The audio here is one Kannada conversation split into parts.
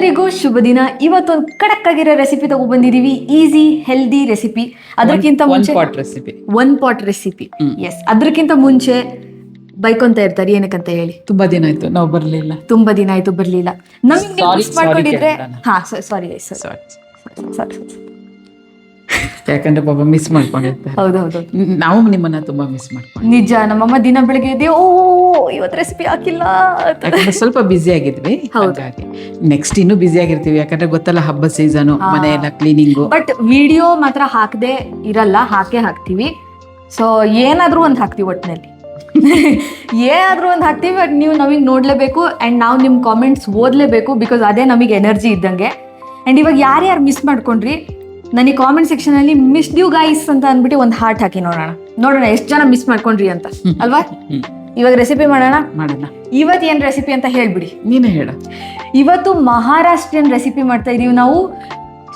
ಎಲ್ಲರಿಗೂ ಶುಭ ದಿನ. ಇವತ್ತೊಂದು ಖಡಕ್ ಆಗಿರೋ ರೆಸಿಪಿ ತಗೊಬಂದಿದೀವಿ. Easy healthy recipe. ಅದಕ್ಕಿಂತ ಮುಂಚೆ ಒನ್ ಪಾಟ್ ರೆಸಿಪಿ. ಎಸ್, ಅದಕ್ಕಿಂತ ಮುಂಚೆ ಬೈಕೊಂತ ಇರ್ತಾರೆ, ಏನಕ್ಕಂತ ಹೇಳಿ. ತುಂಬಾ ದಿನ ಆಯ್ತು ನಾವು ಬರ್ಲಿಲ್ಲ. ತುಂಬಾ ದಿನ ಆಯ್ತು ಬರ್ಲಿಲ್ಲ. ನಮಗೆ ಮಿಸ್ ಮಾಡ್ಕೊಂಡಿದ್ರೆ ಸಾರಿ ಯಾಕಂದ್ರೆ ಪಾಪ ಮಿಸ್ ಮಾಡ್ಕೊಂಡಿರ್ತಾರೆ. ಹೌದೌದು, ನಾವು ನಿಮ್ಮನ್ನ ತುಂಬಾ ಮಿಸ್ ಮಾಡ್ಕೊಂಡು. ನಿಜ. ನಮ್ಮಮ್ಮ ದಿನ ಬೆಳಗ್ಗೆ ಎದ್ದು ಇವತ್ತು ರೆಸಿಪಿ ಹಾಕಿಲ್ಲ ಯಾಕಂದ್ರೆ ಸ್ವಲ್ಪ ಬ್ಯುಸಿ ಆಗಿದ್ವಿ. ಹಾಗಾಗಿ ನೆಕ್ಸ್ಟ್ ಇನ್ನೂ ಬ್ಯುಸಿ ಆಗಿರ್ತೀವಿ. ಯಾಕಂದ್ರೆ ಗೊತ್ತಲ್ಲ, ಹಬ್ಬ ಸೀಸನು, ಮನೆ ಎಲ್ಲ ಕ್ಲೀನಿಂಗು. ಬಟ್ ವಿಡಿಯೋ ಮಾತ್ರ ಹಾಕದೆ ಇರಲ್ಲ, ಹಾಕ್ತೀವಿ. ಸೊ ಏನಾದ್ರೂ ಒಂದು ಹಾಕ್ತಿವಿ, ಒಟ್ಟಿನಲ್ಲಿ ಏನಾದ್ರೂ ಒಂದು ಹಾಕ್ತಿವಿ. ಬಟ್ ನೀವು ನಮಗೆ ನೋಡ್ಲೇಬೇಕು ಅಂಡ್ ನಾವು ನಿಮ್ಮ ಕಾಮೆಂಟ್ಸ್ ಓದ್ಲೇಬೇಕು, ಬಿಕಾಸ್ ಅದೇ ನಮಗೆ ಎನರ್ಜಿ ಇದ್ದಂಗೆ. ಅಂಡ್ ಇವಾಗ ಯಾರ್ಯಾರು ಮಿಸ್ ಮಾಡ್ಕೊಂಡ್ರಿ, ನನಗೆ ಕಾಮೆಂಟ್ ಸೆಕ್ಷನ್ ಅಲ್ಲಿ ಮಿಸ್ ಡ್ಯೂ ಗೈಸ್ ಅಂತ ಅಂದ್ಬಿಟ್ಟು ಒಂದು ಹಾರ್ಟ್ ಹಾಕಿ ನೋಡೋಣ ಎಷ್ಟು ಜನ ಮಿಸ್ ಮಾಡ್ಕೊಂಡ್ರಿ ಅಂತ, ಅಲ್ವಾ? ಇವಾಗ ರೆಸಿಪಿ ಮಾಡೋಣ. ಇವತ್ತು ಏನ್ ರೆಸಿಪಿ ಅಂತ ಹೇಳ್ಬಿಡಿ. ನೀನೇ ಹೇಳ. ಇವತ್ತು ಮಹಾರಾಷ್ಟ್ರೀಯನ್ ರೆಸಿಪಿ ಮಾಡ್ತಾ ಇದೀವಿ ನಾವು.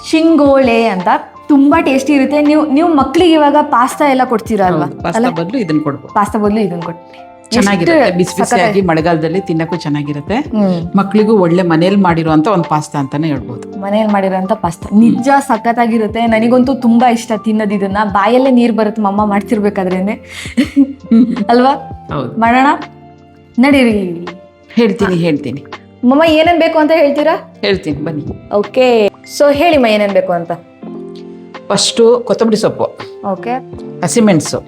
ಶಿಂಗೋಳೆ ಅಂತ. ತುಂಬಾ ಟೇಸ್ಟಿ ಇರುತ್ತೆ. ನೀವು ಮಕ್ಳಿಗೆ ಇವಾಗ ಪಾಸ್ತಾ ಎಲ್ಲ ಕೊಡ್ತೀರಾ ಅಲ್ವಾ? ಪಾಸ್ತಾ ಬದಲು ಇದನ್ನ ಕೊಡ್ಬೋದು. ಪಾಸ್ತಾ ಬದಲು ಇದನ್ನ ಕೊಟ್ಟು ಚೆನ್ನಾಗಿರುತ್ತೆ. ಬಿಸಿ ಬಿಸಿಯಾಗಿ ಮಳೆಗಾಲದಲ್ಲಿ ತಿನ್ನಕ್ಕೂ ಚೆನ್ನಾಗಿರುತ್ತೆ. ಮಕ್ಳಿಗೂ ಒಳ್ಳೆ ಮನೇಲಿ ಮಾಡಿರುವಂತ ಒಂದು ಪಾಸ್ತಾ ಅಂತಾನೆ ಹೇಳ್ಬೋದು. ಮನೇಲಿ ಮಾಡಿರೋಂಥ ಪಾಸ್ತಾ ನಿಜ ಸಖತ್ತಾಗಿರುತ್ತೆ. ನನಗಂತೂ ತುಂಬಾ ಇಷ್ಟ ತಿನ್ನೋದು. ಇದನ್ನ ಬಾಯಲ್ಲೇ ನೀರು ಬರುತ್ತೆ ಮಮ್ಮ ಮಾಡ್ತಿರ್ಬೇಕಾದ್ರೇನೆ, ಅಲ್ವಾ? ಹೌದು, ಮಾಡೋಣ ನಡೀರಿ. ಹೇಳ್ತೀನಿ ಮಮ್ಮ ಏನೇನ್ ಬೇಕು ಅಂತ ಹೇಳ್ತೀರಾ? ಹೇಳ್ತೀನಿ ಬನ್ನಿ. ಓಕೆ, ಸೊ ಹೇಳಿಮ್ಮ ಏನೇನ್ ಬೇಕು ಅಂತ. ಫಸ್ಟು ಕೊತ್ತಂಬರಿ ಸೊಪ್ಪು, ಓಕೆ, ಹಸಿಮೆಣಸು,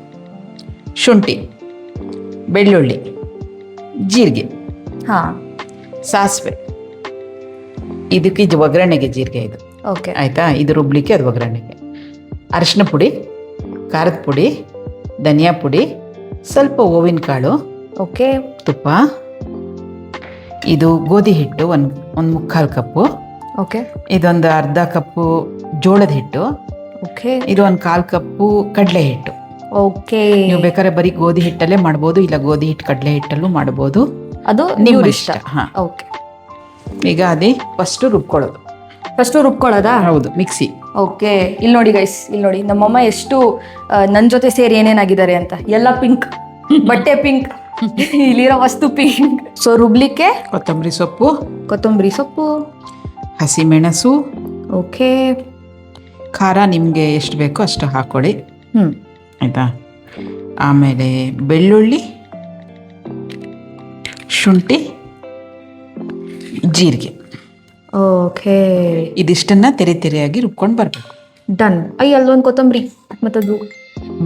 ಶುಂಠಿ, ಬೆಳ್ಳುಳ್ಳಿ, ಜೀರಿಗೆ, ಸಾಸಿವೆ. ಇದಕ್ಕೆ ಇದು ಒಗ್ಗರಣೆಗೆ ಜೀರಿಗೆ ಇದು. ಓಕೆ, ಆಯ್ತಾ? ಇದು ರುಬ್ಲಿಕ್ಕೆ, ಅದು ಒಗ್ಗರಣೆಗೆ. ಅರಿಶಿನ ಪುಡಿ, ಖಾರದ ಪುಡಿ, ಧನಿಯಾ ಪುಡಿ, ಸ್ವಲ್ಪ ಹೂವಿನ ಕಾಳು, ಓಕೆ, ತುಪ್ಪ. ಇದು ಗೋಧಿ ಹಿಟ್ಟು ಒಂದು ಮುಕ್ಕಾಲು ಕಪ್ಪು. ಓಕೆ, ಇದೊಂದು ಅರ್ಧ ಕಪ್ಪು ಜೋಳದ ಹಿಟ್ಟು. ಓಕೆ, ಇದು ಒಂದು 1/4 ಕಪ್ಪು ಕಡಲೆ ಹಿಟ್ಟು. ಓಕೆ, ನೀವು ಬೇಕಾದ್ರೆ ಬರೀ ಗೋಧಿ ಹಿಟ್ಟಲ್ಲೇ ಮಾಡ್ಬೋದು, ಇಲ್ಲ ಗೋಧಿ ಹಿಟ್ಟು ಕಡಲೆ ಹಿಟ್ಟಲ್ಲೂ ಮಾಡ್ಬೋದು, ಅದು ನಿಮ್ಮ ಇಷ್ಟ. ಓಕೆ, ಈಗ ಅದೇ ಫಸ್ಟ್ ರುಬ್ಕೊಳ್ಳೋದಾ? ಹೌದು, ಮಿಕ್ಸಿ. ಓಕೆ, ಇಲ್ಲಿ ನೋಡಿ ಗೈಸ್, ಇಲ್ಲಿ ನೋಡಿ ನಮ್ಮಮ್ಮ ಎಷ್ಟು ನನ್ನ ಜೊತೆ ಸೇರಿ ಏನೇನಾಗಿದ್ದಾರೆ ಅಂತ. ಎಲ್ಲ ಪಿಂಕ್, ಬಟ್ಟೆ ಪಿಂಕ್, ಇಲ್ಲಿರೋ ವಸ್ತು ಪಿಂಕ್. ಸೊ ರುಬ್ಲಿಕ್ಕೆ ಕೊತ್ತಂಬರಿ ಸೊಪ್ಪು, ಹಸಿಮೆಣಸು, ಓಕೆ, ಖಾರ ನಿಮಗೆ ಎಷ್ಟು ಬೇಕೋ ಅಷ್ಟು ಹಾಕೊಳ್ಳಿ. ಆಯ್ತಾ? ಆಮೇಲೆ ಬೆಳ್ಳುಳ್ಳಿ, ಶುಂಠಿ, ಜೀರಿಗೆ. ಓಕೆ, ಇದಿಷ್ಟನ್ನ ತೆರೆಯಾಗಿ ರುಬ್ಕೊಂಡು ಬರಬೇಕು. ಡನ್. ಅಲ್ಲೊಂದು ಕೊತ್ತಂಬರಿ ಮತ್ತದು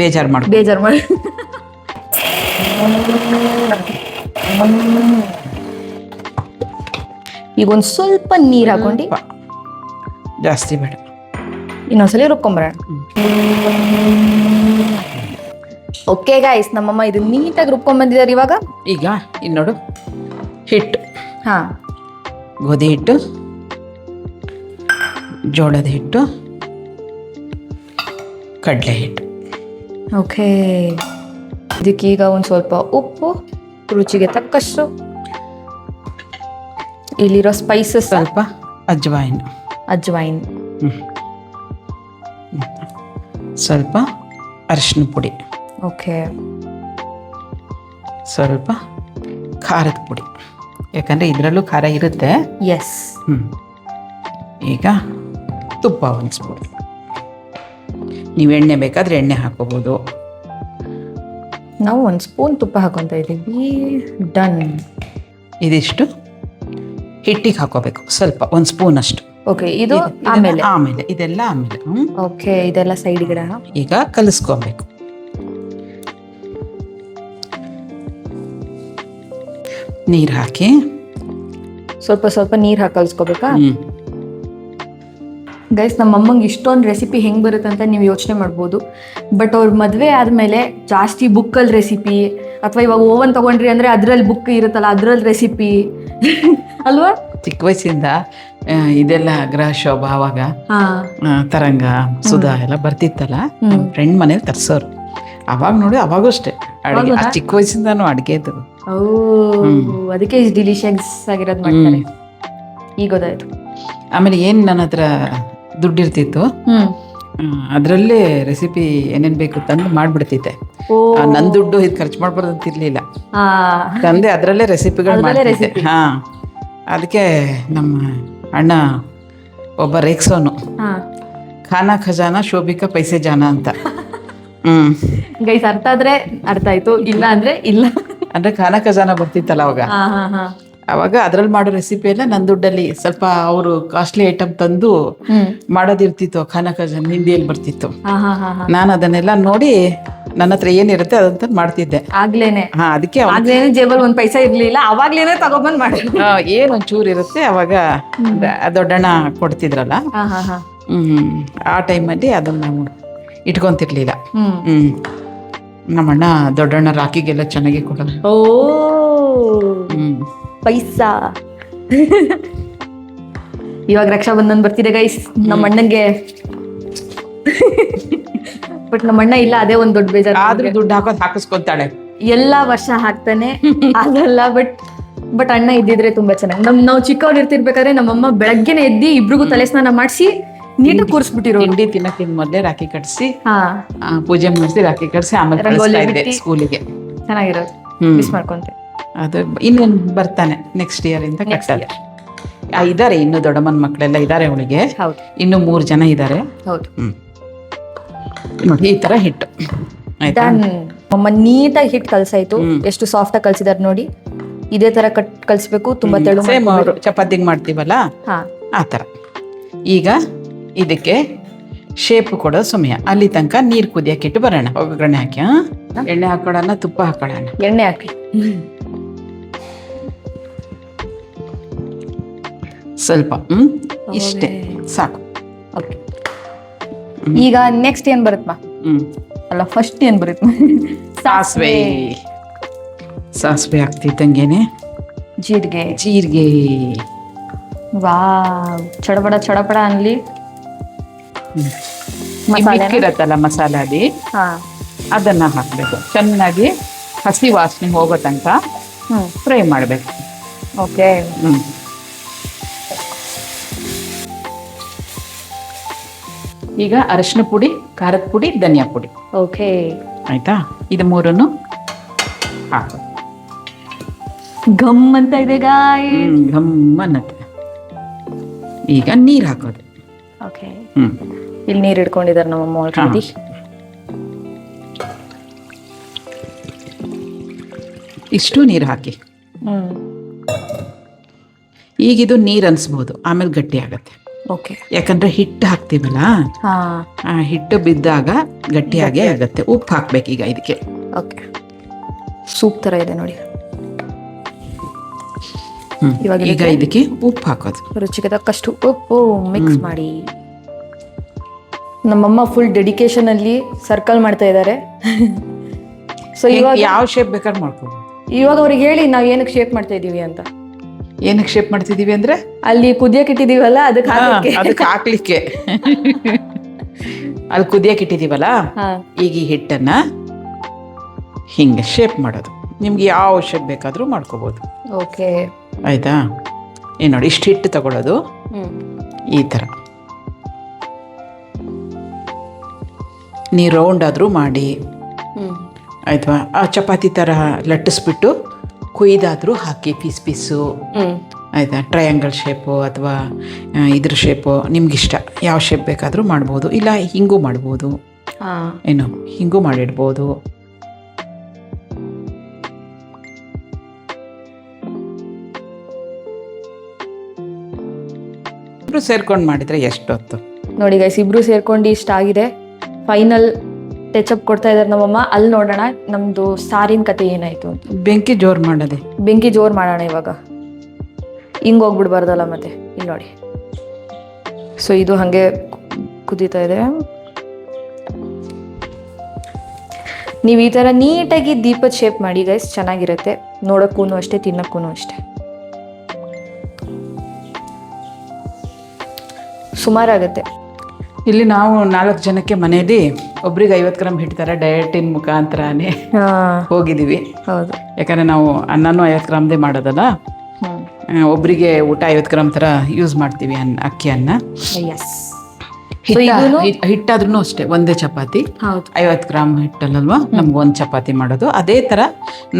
ಬೇಜಾರು ಮಾಡಿ ಈಗ ಒಂದು ಸ್ವಲ್ಪ ನೀರು ಹಾಕೊಂಡು, ಜಾಸ್ತಿ ಬೇಡ, ಇನ್ನೊಂದ್ಸಲಿ ರುಬ್ಕೊಂಬರೋಣ. ಓಕೆ ಗೈಸ್, ನಮ್ಮಮ್ಮ ಇದು ನೀಟಾಗಿ ರುಬ್ಕೊಂಡ್ ಬಂದಿದ್ದಾರೆ. ಈಗ ಇನ್ನೋಡು ಹಿಟ್ಟು. ಗೋಧಿ ಹಿಟ್ಟು, ಜೋಳದ ಹಿಟ್ಟು, ಕಡಲೆ ಹಿಟ್ಟು. ಓಕೆ, ಇದಕ್ಕೀಗ ಒಂದು ಸ್ವಲ್ಪ ಉಪ್ಪು, ರುಚಿಗೆ ತಕ್ಕಷ್ಟು, ಇಲ್ಲಿರೋ ಸ್ಪೈಸಸ್, ಸ್ವಲ್ಪ ಅಜ್ವೈನ್, ಸ್ವಲ್ಪ ಅರಿಶಿನ ಪುಡಿ, ಓಕೆ, ಸ್ವಲ್ಪ ಖಾರದ ಪುಡಿ, ಯಾಕಂದರೆ ಇದರಲ್ಲೂ ಖಾರ ಇರುತ್ತೆ. ಎಸ್. ಈಗ ತುಪ್ಪ 1 ಸ್ಪೂನ್. ನೀವು ಎಣ್ಣೆ ಬೇಕಾದರೆ ಎಣ್ಣೆ ಹಾಕೋಬೋದು. ನಾವು 1 ಸ್ಪೂನ್ ತುಪ್ಪ ಹಾಕೊತಾ ಇದ್ದೀವಿ. ಡನ್. ಇದಿಷ್ಟು ಹಿಟ್ಟಿಗೆ ಹಾಕೋಬೇಕು, ಸ್ವಲ್ಪ 1 ಸ್ಪೂನ್ ಅಷ್ಟು. ಓಕೆ, ಇದು ಆಮೇಲೆ ಇದೆಲ್ಲ ಆಮೇಲೆ. ಓಕೆ, ಇದೆಲ್ಲ ಸೈಡ್ ಗಿಡ. ಈಗ ಕಲಿಸ್ಕೋಬೇಕು. ನೀರು ಹಾಕಿ ಸ್ವಲ್ಪ ನೀರು ಹಾಕಿ ಕಲಿಸ್ಕೋಬೇಕಾ? ಗೈಸ್, ನಮ್ಮ ಅಮ್ಮಂಗೆ ಇಷ್ಟೊಂದು ರೆಸಿಪಿ ಹೆಂಗೆ ಬರುತ್ತೆ ಅಂತ ನೀವು ಯೋಚನೆ ಮಾಡ್ಬೋದು. ಬಟ್ ಅವ್ರ ಮದುವೆ ಆದಮೇಲೆ ಜಾಸ್ತಿ ಬುಕ್ಕಲ್ಲಿ ರೆಸಿಪಿ, ಅಥವಾ ಇವಾಗ ಓವನ್ ತೊಗೊಂಡ್ರಿ ಅಂದರೆ ಅದರಲ್ಲಿ ಬುಕ್ ಇರುತ್ತಲ್ಲ, ಅದರಲ್ಲಿ ರೆಸಿಪಿ ಅಲ್ವಾ? ಚಿಕ್ಕ ವಯಸ್ಸಿಂದ ಇದೆಲ್ಲ ಗೃಹ ಶೋಭಾ ಅವಾಗ ತರಂಗ ಸುಧಾ ಎಲ್ಲ ಬರ್ತಿತ್ತಲ್ಲ, ಫ್ರೆಂಡ್ ಮನೇಲಿ ತರ್ಸೋರು. ಅವಾಗ ನೋಡಿ, ಅವಾಗೂ ಅಷ್ಟೇ ಅಡುಗೆ, ಚಿಕ್ಕ ವಯಸ್ಸಿಂದಾನು ಅಡುಗೆದು. ಅದಕ್ಕೆ ಇಷ್ಟು ಡಿಲಿಷಿಯಸ್ ಆಗಿರೋದು ಮಾಡ್ತಾರೆ. ಈಗ ಗೊತ್ತಾಯ್ತು. ಆಮೇಲೆ ಏನು ನನ್ನ ಹತ್ರ ದುಡ್ಡಿರ್ತಿತ್ತು, ಅದರಲ್ಲೇ ರೆಸಿಪಿ ಏನೇನು ಬೇಕು ತಂದು ಮಾಡಿಬಿಡ್ತಿದ್ದೆ. ನನ್ನ ದುಡ್ಡು ಇದು ಖರ್ಚು ಮಾಡ್ಬಾರ್ದು ಅಂತಿರ್ಲಿಲ್ಲ, ತಂದೆ ಅದರಲ್ಲೇ ರೆಸಿಪಿಗಳು ಮಾಡ್ತಿದ್ದೆ. ಅದಕ್ಕೆ ನಮ್ಮ ಅಣ್ಣ ಒಬ್ಬ ರೇಕ್ಸೋನು, ಹಾ ಖಾನಾ ಖಜಾನ ಶೋಭಿಕಾ ಪೈಸೆ ಜಾನ ಅಂತ. ಗೈಸ್ ಅರ್ಥ ಆದ್ರೆ ಅರ್ಥ ಆಯ್ತು, ಇಲ್ಲ ಅಂದ್ರೆ ಇಲ್ಲ. ಅಂದ್ರೆ ಖಾನಾ ಖಜಾನ ಬರ್ತಿತ್ತಲ್ಲ ಅವಾಗ, ಹಾ ಹಾ ಹಾ ಅವಾಗ ಅದ್ರಲ್ಲಿ ಮಾಡೋ ರೆಸಿಪಿ ಎಲ್ಲ ನನ್ನ ದುಡ್ಡಲ್ಲಿ ಸ್ವಲ್ಪ ಅವರು ಕಾಸ್ಟ್ಲಿ ಐಟಮ್ ತಂದು ಮಾಡೋದಿರ್ತಿತ್ತು. ಖಾನಾ ಖಜಾನ ಹಿಂದಿಯಲ್ಲಿ ಬರ್ತಿತ್ತು. ಹಾ ಹಾ ಹಾ ಹಾ ನಾನು ಅದನ್ನೆಲ್ಲ ನೋಡಿ ನನ್ನ ಹತ್ರ ಏನಿರುತ್ತೆ ಅದಂತ ಮಾಡ್ತಿದ್ದೆ. ಆಗ್ಲೇನೆ ಅದಕ್ಕೆ ಆಗ್ಲೇನೆ ಜೇಬಲ್ ಒಂದ್ ಪೈಸಾ ಇರ್ಲಿಲ್ಲ, ಅವಾಗ್ಲೇನೆ ತಗೊಬಂದ್ ಮಾಡಿ ಏನು ಒಂಚೂರು ಇರುತ್ತೆ ಅವಾಗ ದೊಡ್ಡಣ್ಣ ಕೊಡ್ತಿದ್ರಲ್ಲ, ಹಾ ಹಾ ಹಾ ಆ ಟೈಮಲ್ಲಿ ಅದನ್ನ ನಾವು ಇಟ್ಕೊಂತಿರ್ಲಿಲ್ಲ. ಹ್ಮ್ ನಮ್ಮಣ್ಣ ದೊಡ್ಡಣ್ಣ ರಾಖಿಗೆಲ್ಲ ಚೆನ್ನಾಗಿ ಕೊಡೋದು. ಓ ಪೈಸಾ. ಇವಾಗ ರಕ್ಷಾ ಬಂಧನ್ ಬರ್ತಿದೆ ಗೈಸ್, ನಮ್ಮ ಅಣ್ಣಂಗೆ. ಬಟ್ ನಮ್ಮ ಅಣ್ಣ ಇಲ್ಲ, ಅದೇ ಒಂದ್ ದೊಡ್ಡ ಬೇಜಾರು. ಆದ್ರೂ ದುಡ್ಡು ಹಾಕಿಸ್ಕೊಂತಾಳೆ ಎಲ್ಲಾ ವರ್ಷ ಹಾಕ್ತಾನೆ, ಅದಲ್ಲ. ಬಟ್ ಅಣ್ಣ ಇದ್ದಿದ್ರೆ ತುಂಬಾ ಚೆನ್ನಾಗಿ. ನಾವು ಚಿಕ್ಕವ್ರು ಇರ್ತಿರ್ಬೇಕಾದ್ರೆ ನಮ್ಮಮ್ಮ ಬೆಳಗ್ಗೆನೆ ಎದ್ದಿ ಇಬ್ರಿಗೂ ತಲೆ ಸ್ನಾನ ಮಾಡಿಸಿ ನೀಟಾಗಿ ಕೂರಿಸ್ಬಿಟ್ಟಿರೋ. ತಿಂಡಿ ತಿನ್ನಕ್ಕಿಂತ ಮೊದಲೇ ರಾಖಿ ಕಟ್ಸಿ, ಹಾ ಪೂಜೆ ಮಾಡಿಸಿ ರಾಖಿ ಕಟ್ಸಿ ಆಮೇಲೆ ಕಳಿಸ್ತಾ ಇದ್ದೆ ಸ್ಕೂಲಿಗೆ. ಚೆನ್ನಾಗಿರೋದು, ಮಿಸ್ ಮಾಡ್ಕೊಂತೆ. ಅದು ಇನ್ನೇನು ಬರ್ತಾನೆ ನೆಕ್ಸ್ಟ್ ಇಯರ್ ಇಂದ ಕಟ್ಟಲ್ಲ. ಇದಾರೆ ಇನ್ನು ದೊಡ್ಡಮ್ಮನ ಮಕ್ಕಳೆಲ್ಲ ಇದಾರೆ ಅವಳಿಗೆ. ಹೌದು, ಇನ್ನು 3 ಜನ ಇದಾರೆ. ಹೌದು. ನೋಡಿ ಈ ತರ ಹಿಟ್ಟು ಆಯ್ತಾ. ಅಮ್ಮ ನೀಟಾಗಿ ಹಿಟ್ಟು ಕಲ್ಸಾಯ್ತು. ಎಷ್ಟು ಸಾಫ್ಟ್ ಆಗಿ ಕಲ್ಸಿದಾರೆ ನೋಡಿ. ಇದೇ ತರ ಕಲ್ಸ್ಬೇಕು, ತುಂಬಾ ತೆಳು. ಸೇಮ್ ಅವರು ಚಪಾತಿಗೆ ಮಾಡ್ತೀವಲ್ಲ ಆ ತರ. ಈಗ ಇದಕ್ಕೆ ಶೇಪ್ ಕೊಡೋ ಸಮಯ. ಅಲ್ಲಿ ತನಕ ನೀರು ಕುದಿಯಕ್ಕೆ ಇಟ್ಟು ಬರೋಣ. ಒಗ್ಗರಣೆ ಹಾಕಿ, ಎಣ್ಣೆ ಹಾಕೊಳ್ಳೋಣ, ತುಪ್ಪ ಹಾಕೊಳ್ಳೋಣ. ಎಣ್ಣೆ ಹಾಕಿ ಸ್ವಲ್ಪ, ಇಷ್ಟೇ ಸಾಕು. ಓಕೆ, ಈಗ ನೆಕ್ಸ್ಟ್ ಏನ್ ಬರುತ್ತಮ್ಮ? ಅಲ್ಲ, ಫಸ್ಟ್ ಏನ್ ಬರುತ್ತೆ? ಸಾಸಿವೆ. ಸಾಸಿವೆ ಹಾಕ್ತಿದ್ದಂಗೆನೆ ಜೀರಿಗೆ. ವಾವ್, ಚಡಪಡ ಚಡಪಡ ಅನ್ಲಿ. ಇರತ್ತಲ್ಲ ಮಸಾಲಾದಿ, ಅದನ್ನ ಹಾಕ್ಬೇಕು. ಚೆನ್ನಾಗಿ ಹಸಿ ವಾಸನೆ ಹೋಗೋ ತನಕ ಫ್ರೈ ಮಾಡ್ಬೇಕು. ಓಕೆ. ಈಗ ಅರಿಶಿನ ಪುಡಿ, ಖಾರದ ಪುಡಿ, ಧನಿಯಾ ಪುಡಿ. ಓಕೆ, ಆಯ್ತಾ. ಇದು 3 ಹಾಕು. ಘಮ್ ಅಂತ ಇದೆ ಗಾಯ್. ಘಮ್ ಅನ್ನತ್ತೆ. ಈಗ ನೀರು ಹಾಕೋದು. ಓಕೆ, ಇಲ್ಲಿ ನೀರು ಇಟ್ಕೊಂಡಿದ್ದಾರೆ ನಮ್ಮಮ್ಮ ಆಲ್ರೆಡಿ. ಇಷ್ಟು ನೀರು ಹಾಕಿ. ಈಗಿದು ನೀರು ಅನ್ಸ್ಬೋದು, ಆಮೇಲೆ ಗಟ್ಟಿ ಆಗತ್ತೆ. ಓಕೆ, ಯಾಕಂದ್ರೆ ಹಿಟ್ಟು ಹಾಕ್ತೀವಲ್ಲ, ಹಿಟ್ಟು ಬಿದ್ದಾಗ ಗಟ್ಟಿಯಾಗೇ ಆಗತ್ತೆ. ಉಪ್ಪು ಹಾಕ್ಬೇಕು ಈಗ ಇದಕ್ಕೆ. ಓಕೆ, ಸೂಪ್ ತರ ಇದೆ ನೋಡಿ. ಈಗ ಇದಕ್ಕೆ ಉಪ್ಪು ಹಾಕೋದು. ರುಚಿಗೆ ತಕ್ಕಷ್ಟು ಉಪ್ಪು ಮಿಕ್ಸ್ ಮಾಡಿ. ನಮ್ಮಮ್ಮ ಫುಲ್ ಡೆಡಿಕೇಶನ್ ಅಲ್ಲಿ ಸರ್ಕಲ್ ಮಾಡ್ತಾ ಇದ್ದಾರೆ. ಸೊ ಇವಾಗ ಯಾವ ಶೇಪ್ ಬೇಕಾದ್ರೆ ಮಾಡ್ಕೋಬಹುದು. ಇವಾಗ ಅವ್ರಿಗೆ ಹೇಳಿ ನಾವ್ ಏನಕ್ಕೆ ಶೇಪ್ ಮಾಡ್ತಾ ಇದೀವಿ ಅಂತ. ಏನಕ್ಕೆ ಶೇಪ್ ಮಾಡ್ತಿದೀವಿ ಅಂದ್ರೆ, ಅಲ್ಲಿ ಕುದಿಯಕ್ಕೆ ಇಟ್ಟಿದೀವಲ್ಲ ಅದಕ್ಕೆ ಹಾಕ್ಲಿಕ್ಕೆ. ಅಲ್ಲಿ ಕುದಿಯಕ್ಕೆ ಇಟ್ಟಿದೀವಲ್ಲ, ಈಗ ಈ ಹಿಟ್ಟನ್ನ ಹಿಂಗೆ ಶೇಪ್ ಮಾಡೋದು. ನಿಮ್ಗೆ ಯಾವ ಶೇಪ್ ಬೇಕಾದ್ರೂ ಮಾಡ್ಕೋಬಹುದು. ಓಕೆ, ಆಯ್ತಾ. ಏನ್ ನೋಡಿ, ಇಷ್ಟು ಹಿಟ್ಟು ತಗೊಳ್ಳೋದು, ಈ ತರ ನೀವು ರೌಂಡ್ ಆದ್ರೂ ಮಾಡಿ, ಆಯ್ತಾ. ಆ ಚಪಾತಿ ತರ ಲಟ್ಟಿಸ್ಬಿಟ್ಟು ಕುಯ್ದಾದ್ರೂ ಹಾಕಿ ಪೀಸು. ಆಯ್ತಾ. ಟ್ರಯಾಂಗಲ್ ಶೇಪು ಅಥವಾ ಇದ್ರ ಶೇಪು ನಿಮ್ಗಿಷ್ಟ, ಯಾವ ಶೇಪ್ ಬೇಕಾದರೂ ಮಾಡ್ಬೋದು. ಇಲ್ಲ ಹಿಂಗೂ ಮಾಡ್ಬೋದು, ಏನು ಹಿಂಗೂ ಮಾಡಿಡ್ಬೋದು. ಇಬ್ರು ಸೇರ್ಕೊಂಡು ಮಾಡಿದ್ರೆ ಎಷ್ಟೊತ್ತು ನೋಡಿ ಗೈಸ್. ಇಬ್ರು ಸೇರ್ಕೊಂಡು ಇಷ್ಟ ಆಗಿದೆ. ಫೈನಲ್ ಟಚಪ್ ಕೊಡ್ತಾ ಇದಾರೆ ನಮ್ಮಮ್ಮ. ಅಲ್ಲಿ ನೋಡೋಣ ನಮ್ದು ಸಾರಿನ ಕತೆ ಏನಾಯ್ತು ಅಂತ. ಬೆಂಕಿ ಜೋರ್ ಮಾಡೋದೆ. ಬೆಂಕಿ ಜೋರ್ ಮಾಡೋಣ ಇವಾಗ. ಹಿಂಗ್ ಹೋಗ್ಬಿಡ್ಬಾರ್ದಲ್ಲ ಮತ್ತೆ. ಇಲ್ಲಿ ನೋಡಿ, ಸೊ ಇದು ಹಂಗೆ ಕುದೀತಾ ಇದೆ. ನೀವು ಈ ತರ ನೀಟಾಗಿ ದೀಪದ ಶೇಪ್ ಮಾಡಿ ಗೈಸ್, ಚೆನ್ನಾಗಿರುತ್ತೆ. ನೋಡಕ್ಕೂ ಅಷ್ಟೇ, ತಿನ್ನಕ್ಕೂ ಅಷ್ಟೇ. ಸುಮಾರಾಗತ್ತೆ. ಇಲ್ಲಿ ನಾವು 4 ಜನಕ್ಕೆ ಮನೆಯಲ್ಲಿ ಒಬ್ರಿಗೆ 50 ಗ್ರಾಮ್ ಹಿಡ್ತಾರೆ. ಡಯಟಿನ ಮುಖಾಂತರನೇ ಹೋಗಿದ್ದೀವಿ. ಹೌದು, ಯಾಕಂದ್ರೆ ನಾವು ಅನ್ನನೂ 50 ಗ್ರಾಮ್ದೇ ಮಾಡೋದಲ್ಲ. ಒಬ್ರಿಗೆ ಊಟ 50 ಗ್ರಾಮ್ ಥರ ಯೂಸ್ ಮಾಡ್ತೀವಿ ಅಕ್ಕಿ ಅನ್ನ. ಹಿಟ್ಟಾದ್ರೂ ಅಷ್ಟೇ, ಒಂದೇ ಚಪಾತಿ 50 ಗ್ರಾಮ್ ಹಿಟ್ಟಲ್ಲಲ್ವಾ, ನಮ್ಗೆ 1 ಚಪಾತಿ ಮಾಡೋದು. ಅದೇ ಥರ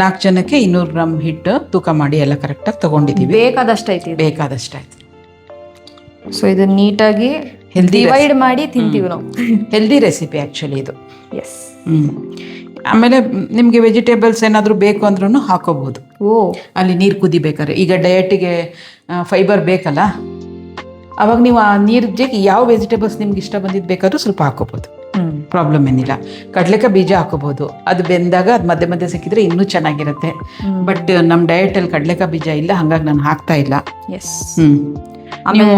4 ಜನಕ್ಕೆ 200 ಗ್ರಾಮ್ ಹಿಟ್ಟು ತೂಕ ಮಾಡಿ ಎಲ್ಲ ಕರೆಕ್ಟಾಗಿ ತೊಗೊಂಡಿದ್ದೀವಿ. ಬೇಕಾದಷ್ಟಾಯ್ತು. ಬೇಕಾದಷ್ಟಾಯ್ತು. ಸೊ ಇದು ನೀಟಾಗಿ Healthy ಡಿವೈಡ್ ಮಾಡಿ ತಿಂತೀವಿ ನಾವು. ಹೆಲ್ದಿ ರೆಸಿಪಿ ಆ್ಯಕ್ಚುಲಿ ಇದು. ಎಸ್. ಆಮೇಲೆ ನಿಮಗೆ ವೆಜಿಟೇಬಲ್ಸ್ ಏನಾದರೂ ಬೇಕು ಅಂದ್ರೂ ಹಾಕೋಬಹುದು. ಅಲ್ಲಿ ನೀರು ಕುದಿಬೇಕಾದ್ರೆ, ಈಗ ಡಯಟಿಗೆ ಫೈಬರ್ ಬೇಕಲ್ಲ, ಅವಾಗ ನೀವು ಆ ನೀರು ಜೊತೆಗೆ ಯಾವ ವೆಜಿಟೇಬಲ್ಸ್ ನಿಮ್ಗೆ ಇಷ್ಟ ಬಂದಿದ್ದು ಬೇಕಾದ್ರೂ ಸ್ವಲ್ಪ ಹಾಕೋಬಹುದು, ಪ್ರಾಬ್ಲಮ್ ಏನಿಲ್ಲ. ಕಡಲೆಕಾಯಿ ಬೀಜ ಹಾಕೋಬಹುದು, ಅದು ಬೆಂದಾಗ ಅದು ಮಧ್ಯೆ ಮಧ್ಯೆ ಸಿಕ್ಕಿದ್ರೆ ಇನ್ನೂ ಚೆನ್ನಾಗಿರುತ್ತೆ. ಬಟ್ ನಮ್ಮ ಡಯಟಲ್ಲಿ ಕಡಲೆಕಾಯಿ ಬೀಜ ಇಲ್ಲ, ಹಂಗಾಗಿ ನಾನು ಹಾಕ್ತಾ ಇಲ್ಲ. ಎಸ್. ಆಮೇಲೆ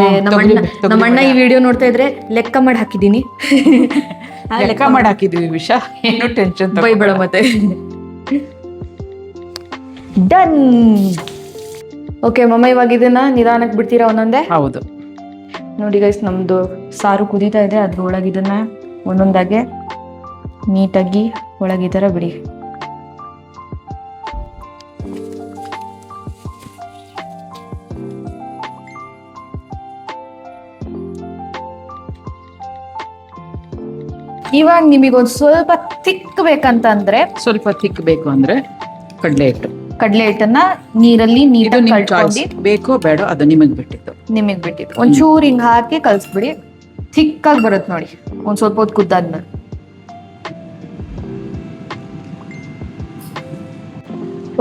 ನಮ್ಮ ಅಣ್ಣ ಈ ವಿಡಿಯೋ ನೋಡ್ತಾ ಇದ್ರೆ ಲೆಕ್ಕ ಮಾಡಿ ಹಾಕಿದ್ದೀನಿ. ಲೆಕ್ಕ ಮಾಡಿ ಹಾಕಿದೀವಿ ವಿಷ, ಏನು ಟೆನ್ಷನ್ ಬೈಬೇಡ ಮತ್ತೆ. ಡನ್. ಓಕೆ ಮಮ್ಮ, ಇವಾಗ ಇದನ್ನ ನಿಧಾನಕ್ಕೆ ಬಿಡ್ತೀರಾ ಒಂದೊಂದೇ? ಹೌದು. ನೋಡಿ ಗೈಸ್, ನಮ್ದು ಸಾರು ಕುದೀತಾ ಇದೆ, ಅದ್ರೊಳಗೆ ಇದನ್ನ ಒಂದೊಂದಾಗೆ ನೀಟಾಗಿ ಒಳಗೆ ಈ ಥರ ಬಿಡಿ. ಇವಾಗ ನಿಮಗೊಂದು ಸ್ವಲ್ಪ ತಿಕ್ ಬೇಕಂತ ಅಂದ್ರೆ, ಸ್ವಲ್ಪ ತಿಕ್ ಬೇಕು ಅಂದ್ರೆ ಕಡಲೆ ಹಿಟ್ಟನ್ನ ನೀರಲ್ಲಿ ನೀಟಾಗಿ ಕಳ್ಕೊಂಡು, ಬೇಕೋ ಬೇಡೋ ಅದು ನಿಮಗೆ ಬಿಟ್ಟಿದ್ದು. ನಿಮಗೆ ಬಿಟ್ಟಿದ್ದು. ಒಂಚೂರು ಹಿಂಗ್ ಹಾಕಿ ಕಲ್ಸ್ಬಿಡಿ, ಥಿಕ್ಕಾಗಿ ಬರುತ್ತೆ ನೋಡಿ ಒಂದ್ ಸ್ವಲ್ಪ ಹೊತ್ತು ಕುದ್ದಾದ್ಮೇಲೆ.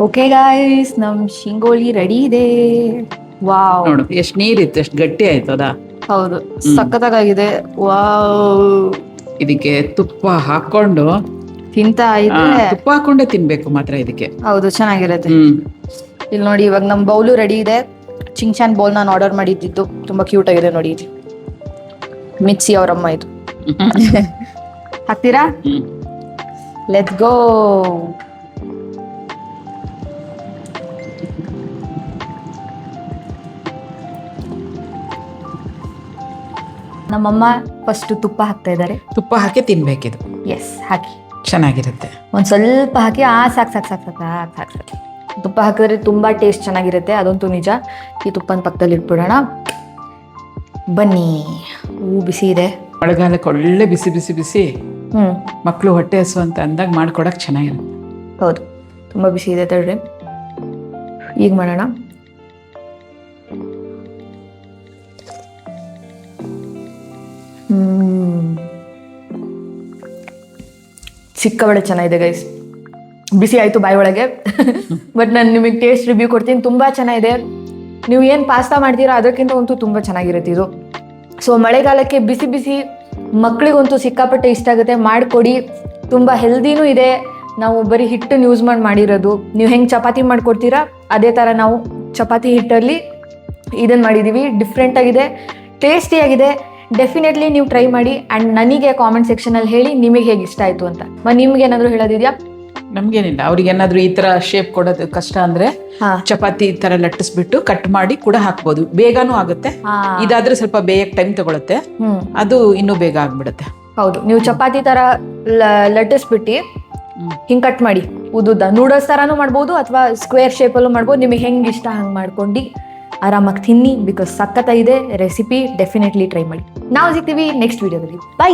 ಓಕೆ ಗಾಯ್ಸ್, ನಮ್ ಶಿಂಗೋಳಿ ರೆಡಿ ಇದೆ. ವಾವ್, ನೋಡು ಎಷ್ಟು ನೀರಿತ್ತು, ಎಷ್ಟು ಗಟ್ಟಿ ಆಯ್ತು ಅದಾ. ಹೌದು, ಸಖತ್ತಾಗಿದೆ. ವಾವ್. ಇದಕ್ಕೆ ತುಪ್ಪ ಹಾಕೊಂಡು ತಿಂತಾ ಇದ್ರೆ, ತುಪ್ಪ ಹಾಕೊಂಡೇ ತಿನ್ಬೇಕು ಮಾತ್ರ ಇದಕ್ಕೆ. ಹೌದು, ಚೆನ್ನಾಗಿರುತ್ತೆ. ಇಲ್ಲಿ ನೋಡಿ, ಇವಾಗ ನಮ್ ಬೌಲು ರೆಡಿ ಇದೆ. ಚಿಂಗ್ಚಾನ್ ಬೌಲ್ ನಾನು ಆರ್ಡರ್ ಮಾಡಿದ್ದು, ತುಂಬಾ ಕ್ಯೂಟ್ ಆಗಿದೆ ನೋಡಿ. ಇದು ಮಿಕ್ಸಿ ಅವರಮ್ಮ ಇದು. ಹಾಕ್ತೀರಾ? Let's go. ನಮ್ಮಮ್ಮ ಫಸ್ಟ್ ತುಪ್ಪ ಹಾಕ್ತಾ ಇದ್ದಾರೆ. ತುಪ್ಪ ಹಾಕಿ ತಿನ್ಬೇಕಿದು. ಎಸ್, ಹಾಕಿ, ಚೆನ್ನಾಗಿರುತ್ತೆ. ಒಂದ್ ಸ್ವಲ್ಪ ಹಾಕಿ. ಸಾಕು ಸಾಕು ಸಾಕು ಸಾಕು ಸಾಕು ಸಾಕು. ತುಪ್ಪ ಹಾಕಿದ್ರೆ ತುಂಬಾ ಟೇಸ್ಟ್ ಚೆನ್ನಾಗಿರುತ್ತೆ, ಅದಂತೂ ನಿಜ. ಈ ತುಪ್ಪನ ಪಕ್ಕದಲ್ಲಿ ಇಟ್ಬಿಡೋಣ. ಬನ್ನಿ, ಹೂ ಬಿಸಿ ಇದೆ. ಮಳೆಗಾಲಕ್ಕೆ ಒಳ್ಳೆ ಬಿಸಿ ಬಿಸಿ ಬಿಸಿ ಮಕ್ಕಳು ಹೊಟ್ಟೆ ಹಸು ಅಂತ ಅಂದಾಗ ಮಾಡ್ಕೊಡಕ್ ಚೆನ್ನಾಗಿರುತ್ತೆ. ಹೌದು, ತುಂಬಾ ಬಿಸಿ ಇದೆ. ತಡ್ರಿ, ಈಗ ಮಾಡೋಣ. ಸಿಕ್ಕಾಬಳೆ ಚೆನ್ನಾಗಿದೆ ಗೈಸ್. ಬಿಸಿ ಆಯಿತು ಬಾಯಿ ಒಳಗೆ. ಬಟ್ ನಾನು ನಿಮಗೆ ಟೇಸ್ಟ್ ರಿವ್ಯೂ ಕೊಡ್ತೀನಿ, ತುಂಬ ಚೆನ್ನಾಗಿದೆ. ನೀವು ಏನು ಪಾಸ್ತಾ ಮಾಡ್ತೀರಾ ಅದಕ್ಕಿಂತ ಅಂತೂ ತುಂಬ ಚೆನ್ನಾಗಿರುತ್ತೆ ಇದು. ಸೊ ಮಳೆಗಾಲಕ್ಕೆ ಬಿಸಿ ಬಿಸಿ ಮಕ್ಕಳಿಗಂತೂ ಸಿಕ್ಕಾಪಟ್ಟೆ ಇಷ್ಟ ಆಗುತ್ತೆ, ಮಾಡಿಕೊಡಿ. ತುಂಬ ಹೆಲ್ದಿನೂ ಇದೆ. ನಾವು ಬರೀ ಹಿಟ್ಟನ್ನು ಯೂಸ್ ಮಾಡಿರೋದು. ನೀವು ಹೆಂಗೆ ಚಪಾತಿ ಮಾಡಿಕೊಡ್ತೀರಾ ಅದೇ ಥರ ನಾವು ಚಪಾತಿ ಹಿಟ್ಟಲ್ಲಿ ಇದನ್ನು ಮಾಡಿದ್ದೀವಿ. ಡಿಫ್ರೆಂಟಾಗಿದೆ, ಟೇಸ್ಟಿಯಾಗಿದೆ. ಡೆಫಿನೆಟ್ಲಿ ನೀವು ಟ್ರೈ ಮಾಡಿ. ಆ್ಯಂಡ್ ನನಗೆ ಕಾಮೆಂಟ್ ಸೆಕ್ಷನಲ್ಲಿ ಹೇಳಿ ನಿಮಗೆ ಹೇಗೆ ಇಷ್ಟ ಆಯಿತು ಅಂತ. ನಿಮ್ಗೆ ಏನಾದರೂ ಹೇಳೋದಿದೆಯಾ? ನಮ್ಗೇನಿಲ್ಲ, ಅವ್ರಿಗೆ ಏನಾದರೂ ಈ ಥರ ಶೇಪ್ ಕೊಡೋದು ಕಷ್ಟ ಅಂದರೆ ಚಪಾತಿ ಥರ ಲಟ್ಟಿಸ್ಬಿಟ್ಟು ಕಟ್ ಮಾಡಿ ಕೂಡ ಹಾಕ್ಬೋದು, ಬೇಗನೂ ಆಗುತ್ತೆ. ಇದಾದ್ರೆ ಸ್ವಲ್ಪ ಬೇಯಕ್ಕೆ ಟೈಮ್ ತಗೊಳುತ್ತೆ, ಅದು ಇನ್ನೂ ಬೇಗ ಆಗ್ಬಿಡುತ್ತೆ. ಹೌದು, ನೀವು ಚಪಾತಿ ಥರ ಲಟ್ಟಿಸ್ಬಿಟ್ಟು ಹಿಂಗೆ ಕಟ್ ಮಾಡಿ ಉದ್ದುದ್ದ ನೂಡಲ್ಸ್ ಥರನೂ ಮಾಡ್ಬೋದು, ಅಥವಾ ಸ್ಕ್ವೇರ್ ಶೇಪಲ್ಲೂ ಮಾಡ್ಬೋದು. ನಿಮಗೆ ಹೆಂಗೆ ಇಷ್ಟ ಹಂಗೆ ಮಾಡ್ಕೊಂಡು ಆರಾಮಾಗಿ ತಿನ್ನಿ. ಬಿಕಾಸ್ ಸಖತ್ತಾಗಿದೆ ರೆಸಿಪಿ. ಡೆಫಿನೆಟ್ಲಿ ಟ್ರೈ ಮಾಡಿ. ನಾವು ಸಿಗ್ತೀವಿ ನೆಕ್ಸ್ಟ್ ವಿಡಿಯೋದಲ್ಲಿ. ಬೈ.